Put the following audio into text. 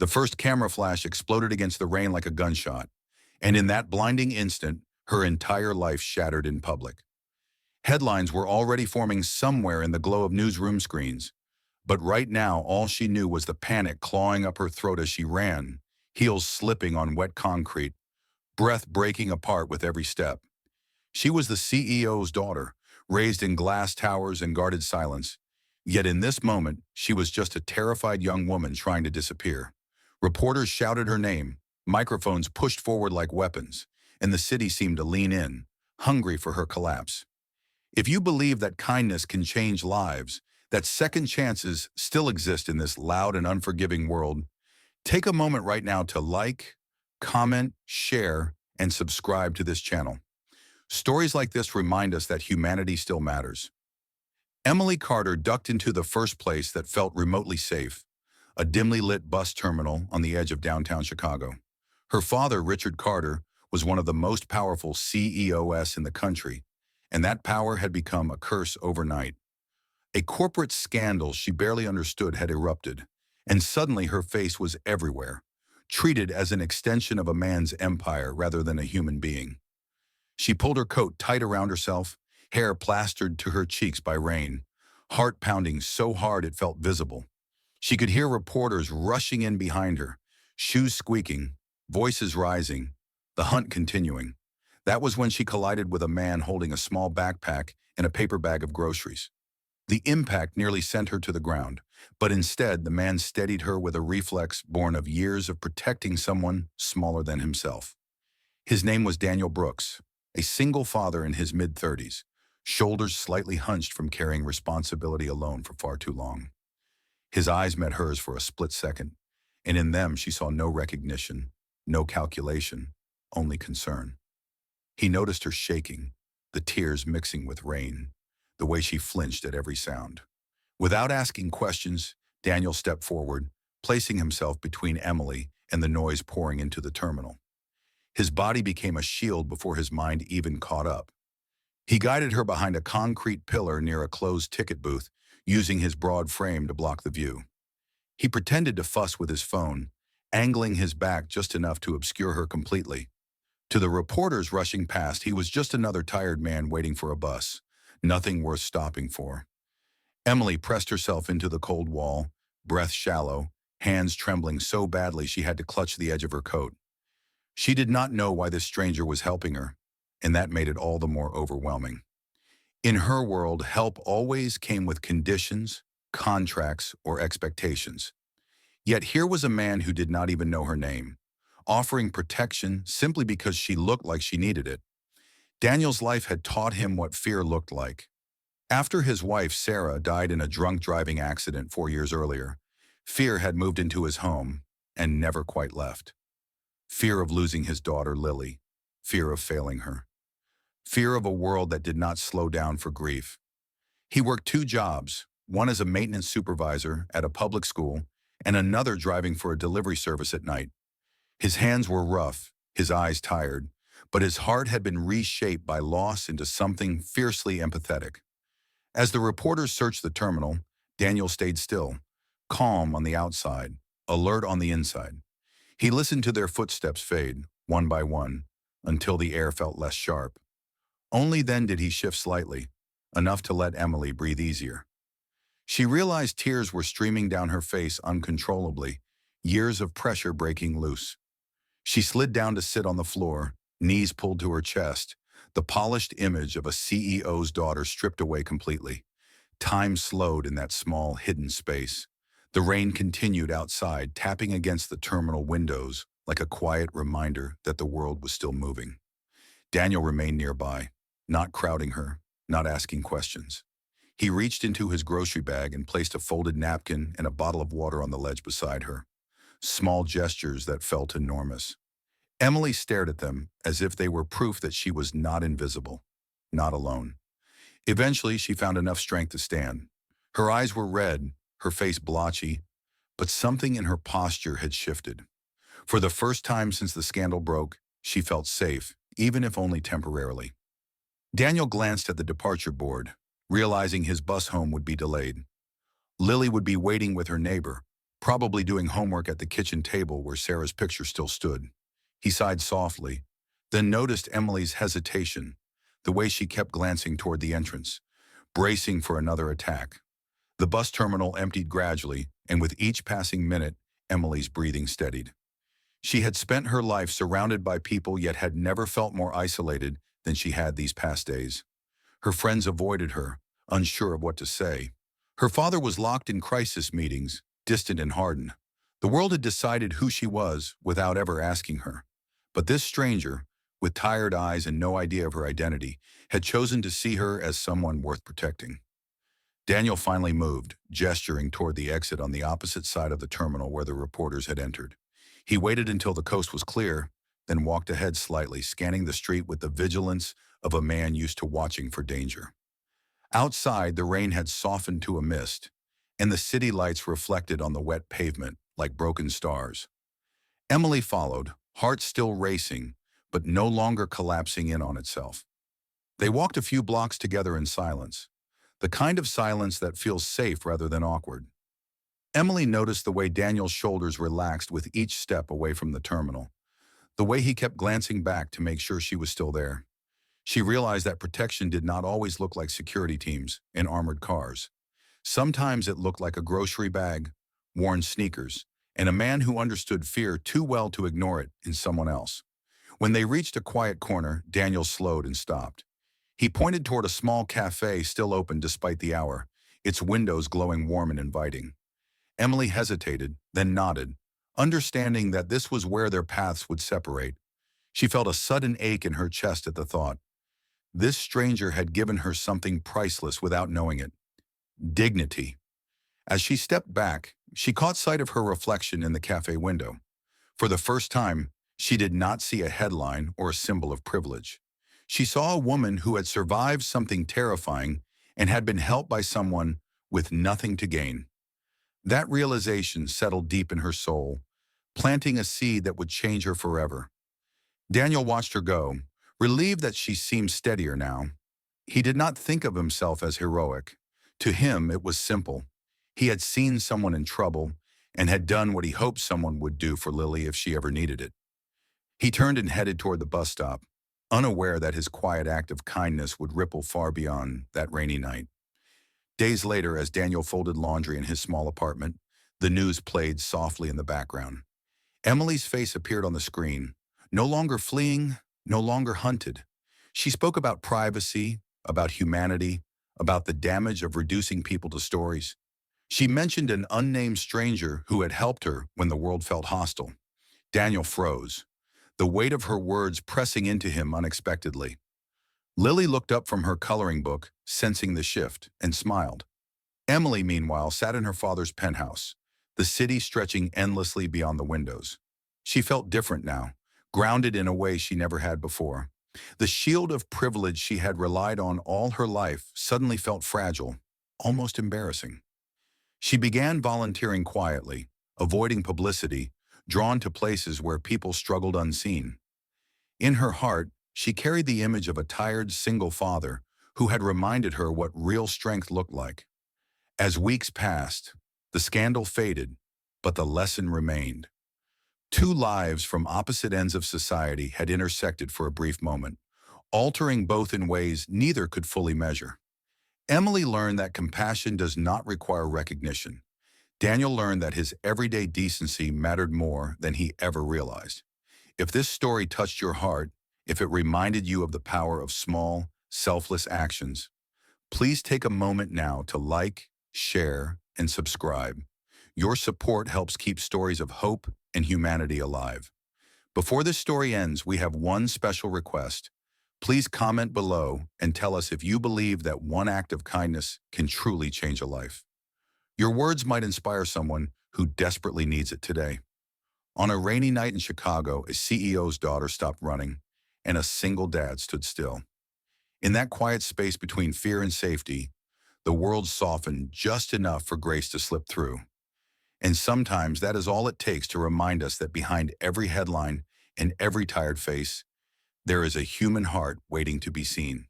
The first camera flash exploded against the rain like a gunshot, and in that blinding instant, her entire life shattered in public. Headlines were already forming somewhere in the glow of newsroom screens, but right now all she knew was the panic clawing up her throat as she ran, heels slipping on wet concrete, breath breaking apart with every step. She was the CEO's daughter, raised in glass towers and guarded silence. Yet in this moment, she was just a terrified young woman trying to disappear. Reporters shouted her name, microphones pushed forward like weapons, and the city seemed to lean in, hungry for her collapse. If you believe that kindness can change lives, that second chances still exist in this loud and unforgiving world, take a moment right now to like, comment, share, and subscribe to this channel. Stories like this remind us that humanity still matters. Emily Carter ducked into the first place that felt remotely safe, a dimly lit bus terminal on the edge of downtown Chicago. Her father, Richard Carter, was one of the most powerful CEOs in the country, and that power had become a curse overnight. A corporate scandal she barely understood had erupted, and suddenly her face was everywhere, treated as an extension of a man's empire rather than a human being. She pulled her coat tight around herself, hair plastered to her cheeks by rain, heart pounding so hard it felt visible. She could hear reporters rushing in behind her, shoes squeaking, voices rising, the hunt continuing. That was when she collided with a man holding a small backpack and a paper bag of groceries. The impact nearly sent her to the ground, but instead the man steadied her with a reflex born of years of protecting someone smaller than himself. His name was Daniel Brooks, a single father in his mid-30s, shoulders slightly hunched from carrying responsibility alone for far too long. His eyes met hers for a split second, and in them she saw no recognition, no calculation, only concern. He noticed her shaking, the tears mixing with rain, the way she flinched at every sound. Without asking questions, Daniel stepped forward, placing himself between Emily and the noise pouring into the terminal. His body became a shield before his mind even caught up. He guided her behind a concrete pillar near a closed ticket booth, using his broad frame to block the view. He pretended to fuss with his phone, angling his back just enough to obscure her completely. To the reporters rushing past, he was just another tired man waiting for a bus, nothing worth stopping for. Emily pressed herself into the cold wall, breath shallow, hands trembling so badly she had to clutch the edge of her coat. She did not know why this stranger was helping her, and that made it all the more overwhelming. In her world, help always came with conditions, contracts, or expectations. Yet here was a man who did not even know her name, offering protection simply because she looked like she needed it. Daniel's life had taught him what fear looked like. After his wife, Sarah, died in a drunk driving accident 4 years earlier, fear had moved into his home and never quite left. Fear of losing his daughter, Lily. Fear of failing her. Fear of a world that did not slow down for grief. He worked 2 jobs, one as a maintenance supervisor at a public school and another driving for a delivery service at night. His hands were rough, his eyes tired, but his heart had been reshaped by loss into something fiercely empathetic. As the reporters searched the terminal, Daniel stayed still, calm on the outside, alert on the inside. He listened to their footsteps fade, one by one, until the air felt less sharp. Only then did he shift slightly, enough to let Emily breathe easier. She realized tears were streaming down her face uncontrollably, years of pressure breaking loose. She slid down to sit on the floor, knees pulled to her chest, the polished image of a CEO's daughter stripped away completely. Time slowed in that small, hidden space. The rain continued outside, tapping against the terminal windows like a quiet reminder that the world was still moving. Daniel remained nearby, not crowding her, not asking questions. He reached into his grocery bag and placed a folded napkin and a bottle of water on the ledge beside her. Small gestures that felt enormous. Emily stared at them as if they were proof that she was not invisible, not alone. Eventually, she found enough strength to stand. Her eyes were red, her face blotchy, but something in her posture had shifted. For the first time since the scandal broke, she felt safe, even if only temporarily. Daniel glanced at the departure board, realizing his bus home would be delayed. Lily would be waiting with her neighbor, probably doing homework at the kitchen table where Sarah's picture still stood. He sighed softly, then noticed Emily's hesitation, the way she kept glancing toward the entrance, bracing for another attack. The bus terminal emptied gradually, and with each passing minute, Emily's breathing steadied. She had spent her life surrounded by people yet had never felt more isolated than she had these past days. Her friends avoided her, unsure of what to say. Her father was locked in crisis meetings, distant and hardened. The world had decided who she was without ever asking her. But this stranger, with tired eyes and no idea of her identity, had chosen to see her as someone worth protecting. Daniel finally moved, gesturing toward the exit on the opposite side of the terminal where the reporters had entered. He waited until the coast was clear, then walked ahead slightly, scanning the street with the vigilance of a man used to watching for danger. Outside, the rain had softened to a mist, and the city lights reflected on the wet pavement like broken stars. Emily followed, heart still racing, but no longer collapsing in on itself. They walked a few blocks together in silence, the kind of silence that feels safe rather than awkward. Emily noticed the way Daniel's shoulders relaxed with each step away from the terminal, the way he kept glancing back to make sure she was still there. She realized that protection did not always look like security teams in armored cars. Sometimes it looked like a grocery bag, worn sneakers, and a man who understood fear too well to ignore it in someone else. When they reached a quiet corner, Daniel slowed and stopped. He pointed toward a small cafe still open despite the hour, its windows glowing warm and inviting. Emily hesitated, then nodded, understanding that this was where their paths would separate. She felt a sudden ache in her chest at the thought. This stranger had given her something priceless without knowing it. Dignity. As she stepped back, she caught sight of her reflection in the cafe window. For the first time, she did not see a headline or a symbol of privilege. She saw a woman who had survived something terrifying and had been helped by someone with nothing to gain. That realization settled deep in her soul, planting a seed that would change her forever. Daniel watched her go, relieved that she seemed steadier now. He did not think of himself as heroic. To him, it was simple. He had seen someone in trouble and had done what he hoped someone would do for Lily if she ever needed it. He turned and headed toward the bus stop, unaware that his quiet act of kindness would ripple far beyond that rainy night. Days later, as Daniel folded laundry in his small apartment, the news played softly in the background. Emily's face appeared on the screen, no longer fleeing, no longer hunted. She spoke about privacy, about humanity, about the damage of reducing people to stories. She mentioned an unnamed stranger who had helped her when the world felt hostile. Daniel froze, the weight of her words pressing into him unexpectedly. Lily looked up from her coloring book, sensing the shift, and smiled. Emily, meanwhile, sat in her father's penthouse, the city stretching endlessly beyond the windows. She felt different now, grounded in a way she never had before. The shield of privilege she had relied on all her life suddenly felt fragile, almost embarrassing. She began volunteering quietly, avoiding publicity, drawn to places where people struggled unseen. In her heart, she carried the image of a tired single father who had reminded her what real strength looked like. As weeks passed, the scandal faded, but the lesson remained. Two lives from opposite ends of society had intersected for a brief moment, altering both in ways neither could fully measure. Emily learned that compassion does not require recognition. Daniel learned that his everyday decency mattered more than he ever realized. If this story touched your heart, if it reminded you of the power of small, selfless actions, please take a moment now to like, share, and subscribe. Your support helps keep stories of hope and humanity alive. Before this story ends, we have one special request. Please comment below and tell us if you believe that one act of kindness can truly change a life. Your words might inspire someone who desperately needs it today. On a rainy night in Chicago, a CEO's daughter stopped running, and a single dad stood still. In that quiet space between fear and safety, the world softened just enough for grace to slip through. And sometimes that is all it takes to remind us that behind every headline and every tired face, there is a human heart waiting to be seen.